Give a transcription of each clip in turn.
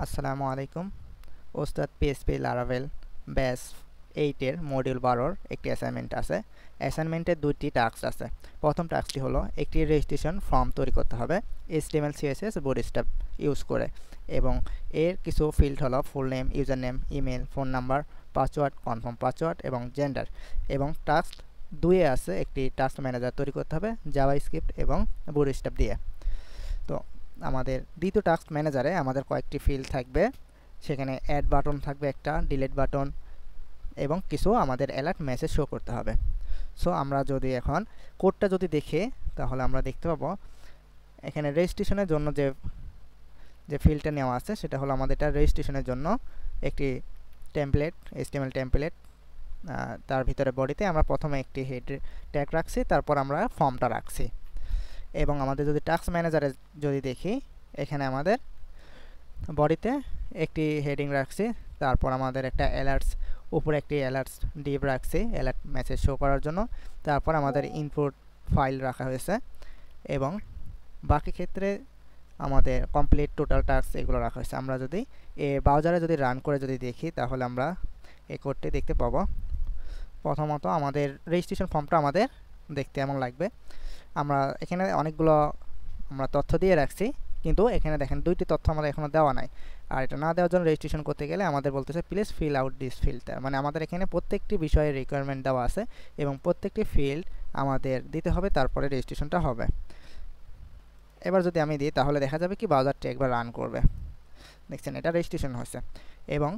আসসালামু আলাইকুম। ওস্তাদ পিএসপি লারাভেল ব্যাস 8 এর মডিউল 12 একটি অ্যাসাইনমেন্ট আছে। অ্যাসাইনমেন্টে দুটি টাস্ক আছে। প্রথম টাস্কটি হলো একটি রেজিস্ট্রেশন ফর্ম তৈরি করতে হবে HTML CSS বুটস্ট্র্যাপ ইউজ করে, এবং এর কিছু ফিল্ড হলো full name, user name, email, phone number, password, confirm password এবং জেন্ডার। এবং টাস্ক 2 এ আছে একটি টাস্ক ম্যানেজার তৈরি করতে হবে জাভাস্ক্রিপ্ট এবং বুটস্ট্র্যাপ দিয়ে। তো আমাদের দ্বিতীয় টাস্ক ম্যানেজারে আমাদের কয়েকটি ফিল্ড থাকবে, সেখানে অ্যাড বাটন থাকবে, একটা ডিলিট বাটন এবং কিছু আমাদের অ্যালার্ট মেসেজ শো করতে হবে। সো আমরা যদি এখন কোডটা যদি দেখি তাহলে আমরা দেখতে পাবো এখানে রেজিস্ট্রেশনের জন্য যে ফিল্ডটা নেওয়া আছে সেটা হলো আমাদের এটা রেজিস্ট্রেশনের জন্য একটি টেমপ্লেট, HTML টেমপ্লেট। তার ভিতরে বডিতে আমরা প্রথমে একটি হেড ট্যাগ রাখছি, তারপর আমরা ফর্মটা রাখছি। এবং আমাদের যদি টাস্ক ম্যানেজারে যদি দেখি, এখানে আমাদের বডিতে একটি হেডিং রাখছি, তারপর আমাদের একটা অ্যালার্টস উপরে একটি অ্যালার্টস ডিভ রাখছি অ্যালার্ট মেসেজ শো করার জন্য, তারপর আমাদের ইনপুট ফাইল রাখা হয়েছে, এবং বাকি ক্ষেত্রে আমাদের কমপ্লিট টোটাল টাস্ক এগুলো রাখা হয়েছে। আমরা যদি ব্রাউজারে যদি রান করে যদি দেখি তাহলে আমরা এই কোডটি দেখতে পাবো। প্রথমত আমাদের রেজিস্ট্রেশন ফর্মটা আমাদের দেখতে এমন লাগবে। আমরা এখানে অনেকগুলো আমরা তথ্য দিয়ে রাখছি, কিন্তু এখানে দেখেন দুইটি তথ্য আমাদের এখনো দেওয়া নাই। আর এটা না দেওয়ার জন্য রেজিস্ট্রেশন করতে গেলে আমাদের বলতেছে please fill out this filter, মানে আমাদের এখানে প্রত্যেকটি বিষয়ের রিকোয়ারমেন্ট দেওয়া আছে এবং প্রত্যেকটি ফিল্ড আমাদের দিতে হবে, তারপরে রেজিস্ট্রেশনটা হবে। এবার যদি আমি দিই তাহলে দেখা যাবে কি ব্রাউজারটি একবার রান করবে। দেখছেন এটা রেজিস্ট্রেশন হয়েছে। এবং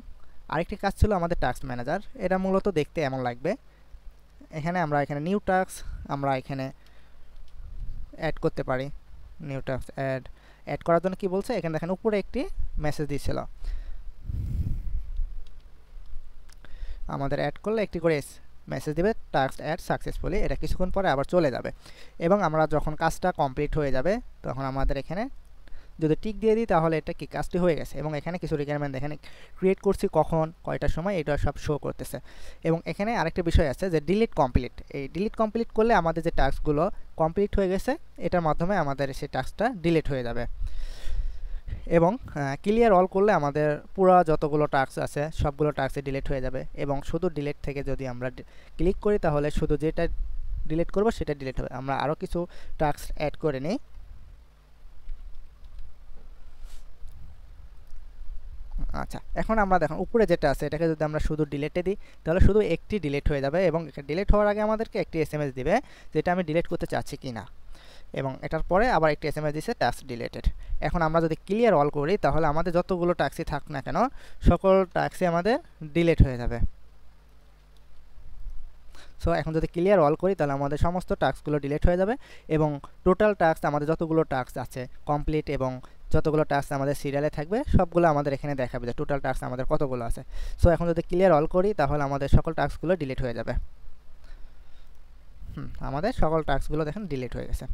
আরেকটি কাজ ছিল আমাদের টাস্ক ম্যানেজার, এটা মূলত দেখতে এমন লাগবে। আমরা এখানে নিউ টাস্ক আমরা এখানে অ্যাড করতে পারি। নিউ টাস্ক অ্যাড করার জন্য কি বলছে, এখানে দেখেন উপরে একটি মেসেজ দিয়েছিল, আমাদের অ্যাড করলে একটি করে মেসেজ দিবে টাস্ক অ্যাড সাকসেসফুলি। এটা কিছুক্ষণ পরে আবার চলে যাবে, এবং আমরা যখন কাজটা কমপ্লিট হয়ে যাবে তখন আমাদের এখানে যদি টিক দিয়ে দিই তাহলে এটা কি কাজটি হয়ে গেছে। এবং এখানে কিছু রিকোয়ারমেন্ট এখানে ক্রিয়েট করছি, কখন কয়টার সময়, এটা সব শো করতেছে। এবং এখানে আরেকটা বিষয় আছে যে ডিলিট কমপ্লিট। এই ডিলিট কমপ্লিট করলে আমাদের যে টাস্কগুলো কমপ্লিট হয়ে গেছে এটার মাধ্যমে আমাদের সেই টাস্কটা ডিলিট হয়ে যাবে। এবং ক্লিয়ার অল করলে আমাদের পুরো যতগুলো টাস্ক আছে সবগুলো টাস্কই ডিলিট হয়ে যাবে। এবং শুধু ডিলিট থেকে যদি আমরা ক্লিক করি তাহলে শুধু যেটা ডিলিট করব সেটা ডিলিট হবে। আমরা আরও কিছু টাস্ক অ্যাড করে নিই। আচ্ছা, এখন আমরা দেখুন উপরে যেটা আছে এটাকে যদি আমরা শুধু ডিলিটে দিই তাহলে শুধু একটি ডিলিট হয়ে যাবে, এবং ডিলিট হওয়ার আগে আমাদেরকে একটি SMS দিবে যেটা আমি ডিলিট করতে চাচ্ছি কি না, এবং এটার পরে আবার একটি SMS দিচ্ছে টাস্ক ডিলিটেড। এখন আমরা যদি ক্লিয়ার অল করি তাহলে আমাদের যতগুলো টাস্কই থাক না কেন সকল টাস্কই আমাদের ডিলিট হয়ে যাবে। সো এখন যদি ক্লিয়ার অল করি তাহলে আমাদের সমস্ত টাস্কগুলো ডিলিট হয়ে যাবে, এবং টোটাল টাস্ক আমাদের যতগুলো টাস্ক আছে কমপ্লিট এবং যতগুলো টাস্ক আমাদের সিরিয়ালে থাকবে সবগুলো আমাদের এখানে দেখাবে যে টোটাল টাস্ক আমাদের কতগুলো আছে। সো এখন যদি ক্লিয়ার অল করি তাহলে আমাদের সকল টাস্কগুলো ডিলিট হয়ে যাবে। আমাদের সকল টাস্কগুলো দেখেন ডিলিট হয়ে গেছে।